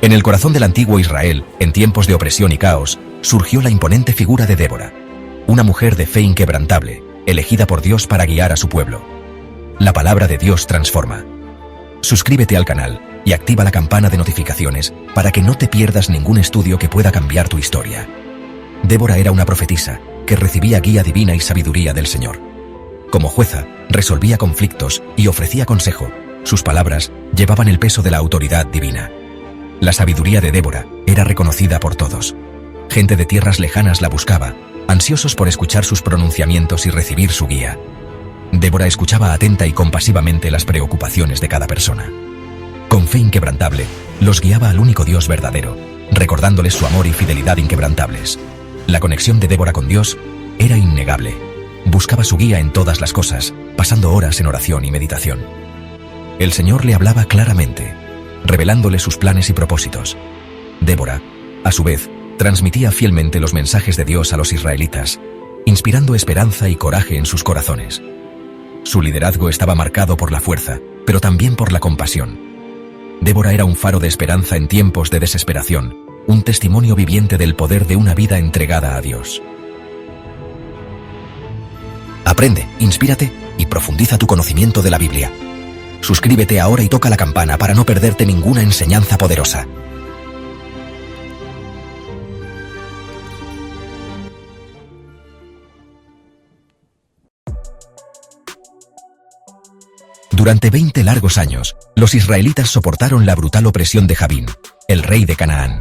En el corazón del antiguo Israel, en tiempos de opresión y caos, surgió la imponente figura de Débora, una mujer de fe inquebrantable, elegida por Dios para guiar a su pueblo. La palabra de Dios transforma. Suscríbete al canal y activa la campana de notificaciones para que no te pierdas ningún estudio que pueda cambiar tu historia. Débora era una profetisa que recibía guía divina y sabiduría del Señor. Como jueza, resolvía conflictos y ofrecía consejo. Sus palabras llevaban el peso de la autoridad divina. La sabiduría de Débora era reconocida por todos. Gente de tierras lejanas la buscaba, ansiosos por escuchar sus pronunciamientos y recibir su guía. Débora escuchaba atenta y compasivamente las preocupaciones de cada persona. Con fe inquebrantable, los guiaba al único Dios verdadero, recordándoles su amor y fidelidad inquebrantables. La conexión de Débora con Dios era innegable. Buscaba su guía en todas las cosas, pasando horas en oración y meditación. El Señor le hablaba claramente, revelándole sus planes y propósitos. Débora, a su vez, transmitía fielmente los mensajes de Dios a los israelitas, inspirando esperanza y coraje en sus corazones. Su liderazgo estaba marcado por la fuerza, pero también por la compasión. Débora era un faro de esperanza en tiempos de desesperación, un testimonio viviente del poder de una vida entregada a Dios. Aprende, inspírate y profundiza tu conocimiento de la Biblia. Suscríbete ahora y toca la campana para no perderte ninguna enseñanza poderosa. Durante 20 largos años, los israelitas soportaron la brutal opresión de Jabín, el rey de Canaán.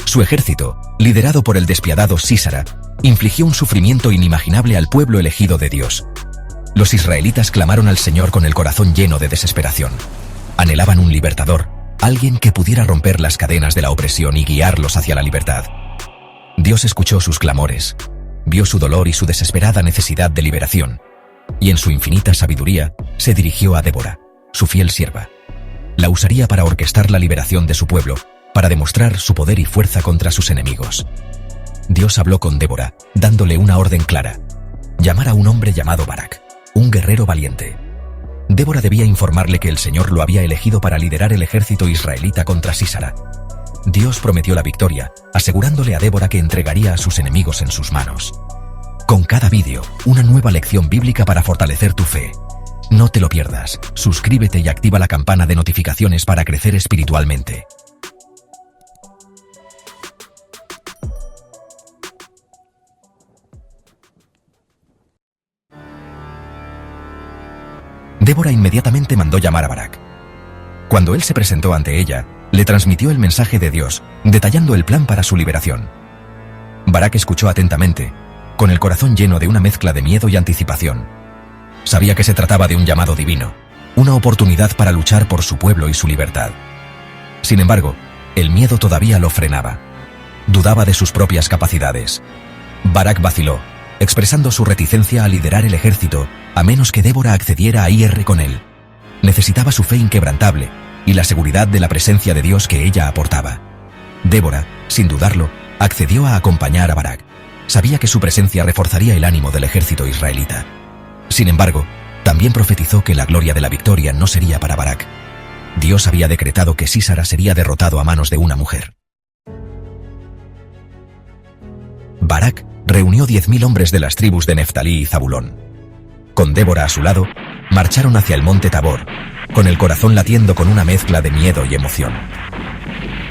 Su ejército, liderado por el despiadado Sísara, infligió un sufrimiento inimaginable al pueblo elegido de Dios. Los israelitas clamaron al Señor con el corazón lleno de desesperación. Anhelaban un libertador, alguien que pudiera romper las cadenas de la opresión y guiarlos hacia la libertad. Dios escuchó sus clamores, vio su dolor y su desesperada necesidad de liberación, y en su infinita sabiduría se dirigió a Débora, su fiel sierva. La usaría para orquestar la liberación de su pueblo, para demostrar su poder y fuerza contra sus enemigos. Dios habló con Débora, dándole una orden clara: llamar a un hombre llamado Barak, un guerrero valiente. Débora debía informarle que el Señor lo había elegido para liderar el ejército israelita contra Sísara. Dios prometió la victoria, asegurándole a Débora que entregaría a sus enemigos en sus manos. Con cada vídeo, una nueva lección bíblica para fortalecer tu fe. No te lo pierdas, suscríbete y activa la campana de notificaciones para crecer espiritualmente. Débora inmediatamente mandó llamar a Barak. Cuando él se presentó ante ella, le transmitió el mensaje de Dios, detallando el plan para su liberación. Barak escuchó atentamente, con el corazón lleno de una mezcla de miedo y anticipación. Sabía que se trataba de un llamado divino, una oportunidad para luchar por su pueblo y su libertad. Sin embargo, el miedo todavía lo frenaba. Dudaba de sus propias capacidades. Barak vaciló, expresando su reticencia a liderar el ejército, a menos que Débora accediera a ir con él. Necesitaba su fe inquebrantable y la seguridad de la presencia de Dios que ella aportaba. Débora, sin dudarlo, accedió a acompañar a Barak. Sabía que su presencia reforzaría el ánimo del ejército israelita. Sin embargo, también profetizó que la gloria de la victoria no sería para Barak. Dios había decretado que Sísara sería derrotado a manos de una mujer. Barak reunió 10.000 hombres de las tribus de Neftalí y Zabulón. Con Débora a su lado, marcharon hacia el monte Tabor, con el corazón latiendo con una mezcla de miedo y emoción.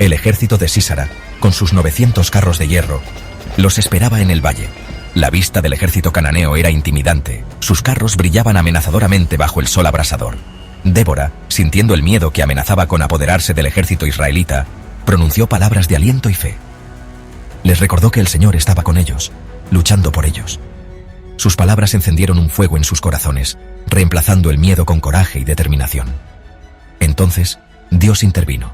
El ejército de Sísara, con sus 900 carros de hierro, los esperaba en el valle. La vista del ejército cananeo era intimidante, sus carros brillaban amenazadoramente bajo el sol abrasador. Débora, sintiendo el miedo que amenazaba con apoderarse del ejército israelita, pronunció palabras de aliento y fe. Les recordó que el Señor estaba con ellos, luchando por ellos. Sus palabras encendieron un fuego en sus corazones, reemplazando el miedo con coraje y determinación. Entonces, Dios intervino.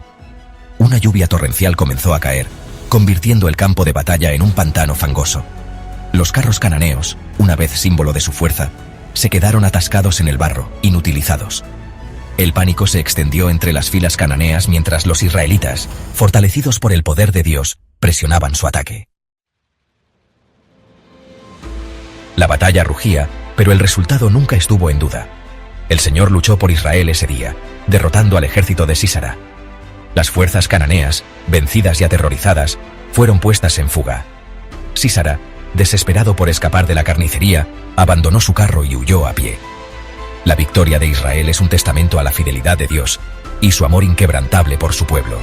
Una lluvia torrencial comenzó a caer, convirtiendo el campo de batalla en un pantano fangoso. Los carros cananeos, una vez símbolo de su fuerza, se quedaron atascados en el barro, inutilizados. El pánico se extendió entre las filas cananeas mientras los israelitas, fortalecidos por el poder de Dios, presionaban su ataque. La batalla rugía, pero el resultado nunca estuvo en duda. El Señor luchó por Israel ese día, derrotando al ejército de Sísara. Las fuerzas cananeas, vencidas y aterrorizadas, fueron puestas en fuga. Sísara, desesperado por escapar de la carnicería, abandonó su carro y huyó a pie. La victoria de Israel es un testamento a la fidelidad de Dios y su amor inquebrantable por su pueblo.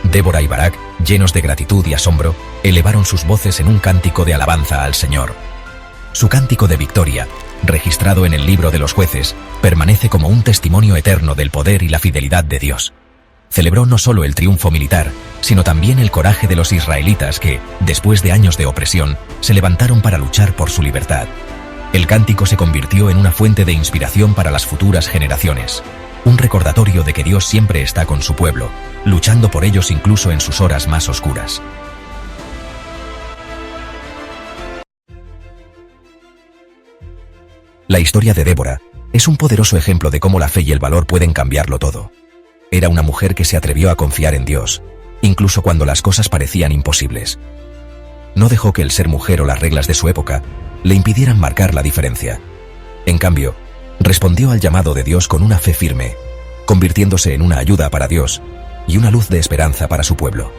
Débora y Barak, llenos de gratitud y asombro, elevaron sus voces en un cántico de alabanza al Señor. Su cántico de victoria, registrado en el libro de los jueces, permanece como un testimonio eterno del poder y la fidelidad de Dios. Celebró no solo el triunfo militar, sino también el coraje de los israelitas que, después de años de opresión, se levantaron para luchar por su libertad. El cántico se convirtió en una fuente de inspiración para las futuras generaciones, un recordatorio de que Dios siempre está con su pueblo, luchando por ellos incluso en sus horas más oscuras. La historia de Débora es un poderoso ejemplo de cómo la fe y el valor pueden cambiarlo todo. Era una mujer que se atrevió a confiar en Dios, incluso cuando las cosas parecían imposibles. No dejó que el ser mujer o las reglas de su época le impidieran marcar la diferencia. En cambio, respondió al llamado de Dios con una fe firme, convirtiéndose en una ayuda para Dios y una luz de esperanza para su pueblo.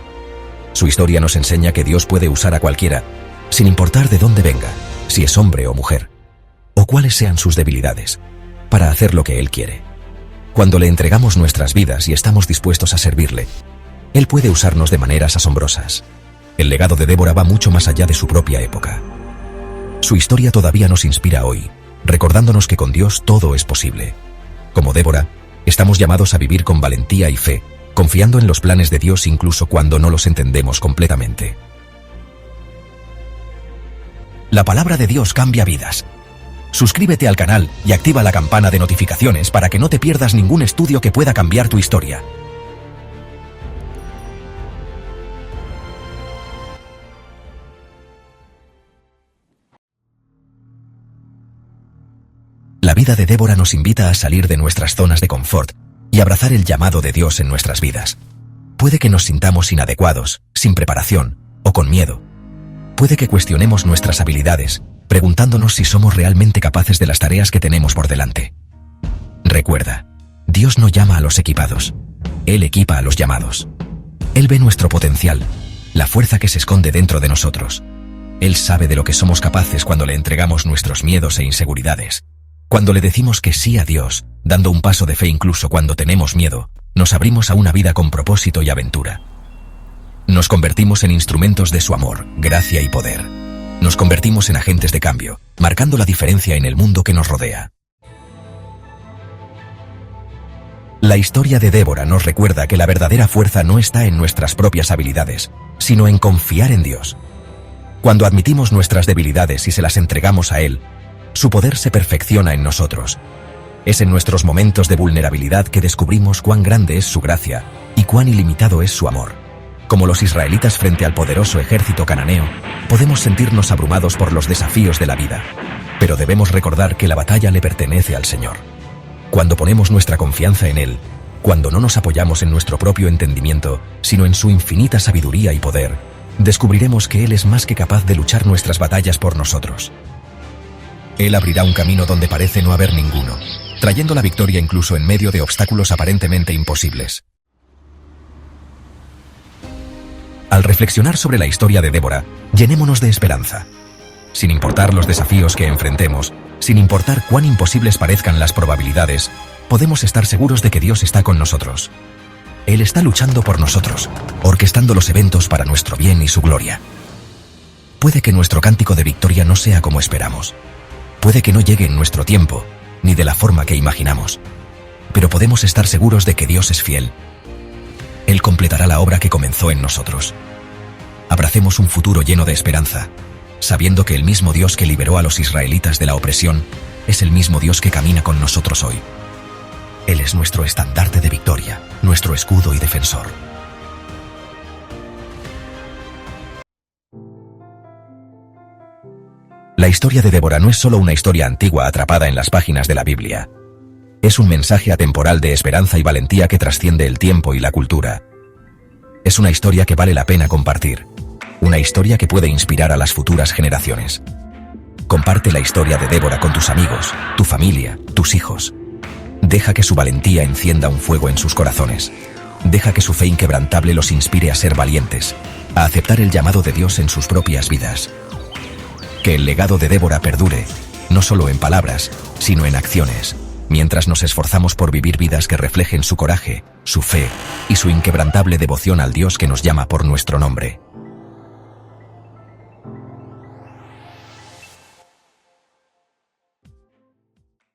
Su historia nos enseña que Dios puede usar a cualquiera, sin importar de dónde venga, si es hombre o mujer, o cuáles sean sus debilidades, para hacer lo que Él quiere. Cuando le entregamos nuestras vidas y estamos dispuestos a servirle, Él puede usarnos de maneras asombrosas. El legado de Débora va mucho más allá de su propia época. Su historia todavía nos inspira hoy, recordándonos que con Dios todo es posible. Como Débora, estamos llamados a vivir con valentía y fe, confiando en los planes de Dios incluso cuando no los entendemos completamente. La palabra de Dios cambia vidas. Suscríbete al canal y activa la campana de notificaciones para que no te pierdas ningún estudio que pueda cambiar tu historia. La vida de Débora nos invita a salir de nuestras zonas de confort y abrazar el llamado de Dios en nuestras vidas. Puede que nos sintamos inadecuados, sin preparación o con miedo. Puede que cuestionemos nuestras habilidades, preguntándonos si somos realmente capaces de las tareas que tenemos por delante. Recuerda, Dios no llama a los equipados, Él equipa a los llamados. Él ve nuestro potencial, la fuerza que se esconde dentro de nosotros. Él sabe de lo que somos capaces cuando le entregamos nuestros miedos e inseguridades. Cuando le decimos que sí a Dios, dando un paso de fe incluso cuando tenemos miedo, nos abrimos a una vida con propósito y aventura. Nos convertimos en instrumentos de su amor, gracia y poder. Nos convertimos en agentes de cambio, marcando la diferencia en el mundo que nos rodea. La historia de Débora nos recuerda que la verdadera fuerza no está en nuestras propias habilidades, sino en confiar en Dios. Cuando admitimos nuestras debilidades y se las entregamos a Él, su poder se perfecciona en nosotros. Es en nuestros momentos de vulnerabilidad que descubrimos cuán grande es su gracia y cuán ilimitado es su amor. Como los israelitas frente al poderoso ejército cananeo, podemos sentirnos abrumados por los desafíos de la vida, pero debemos recordar que la batalla le pertenece al Señor. Cuando ponemos nuestra confianza en Él, cuando no nos apoyamos en nuestro propio entendimiento, sino en su infinita sabiduría y poder, descubriremos que Él es más que capaz de luchar nuestras batallas por nosotros. Él abrirá un camino donde parece no haber ninguno, trayendo la victoria incluso en medio de obstáculos aparentemente imposibles. Al reflexionar sobre la historia de Débora, llenémonos de esperanza. Sin importar los desafíos que enfrentemos, sin importar cuán imposibles parezcan las probabilidades, podemos estar seguros de que Dios está con nosotros. Él está luchando por nosotros, orquestando los eventos para nuestro bien y su gloria. Puede que nuestro cántico de victoria no sea como esperamos. Puede que no llegue en nuestro tiempo, ni de la forma que imaginamos. Pero podemos estar seguros de que Dios es fiel. Él completará la obra que comenzó en nosotros. Abracemos un futuro lleno de esperanza, sabiendo que el mismo Dios que liberó a los israelitas de la opresión es el mismo Dios que camina con nosotros hoy. Él es nuestro estandarte de victoria, nuestro escudo y defensor. La historia de Débora no es solo una historia antigua atrapada en las páginas de la Biblia. Es un mensaje atemporal de esperanza y valentía que trasciende el tiempo y la cultura. Es una historia que vale la pena compartir. Una historia que puede inspirar a las futuras generaciones. Comparte la historia de Débora con tus amigos, tu familia, tus hijos. Deja que su valentía encienda un fuego en sus corazones. Deja que su fe inquebrantable los inspire a ser valientes, a aceptar el llamado de Dios en sus propias vidas. Que el legado de Débora perdure, no solo en palabras, sino en acciones, mientras nos esforzamos por vivir vidas que reflejen su coraje, su fe y su inquebrantable devoción al Dios que nos llama por nuestro nombre.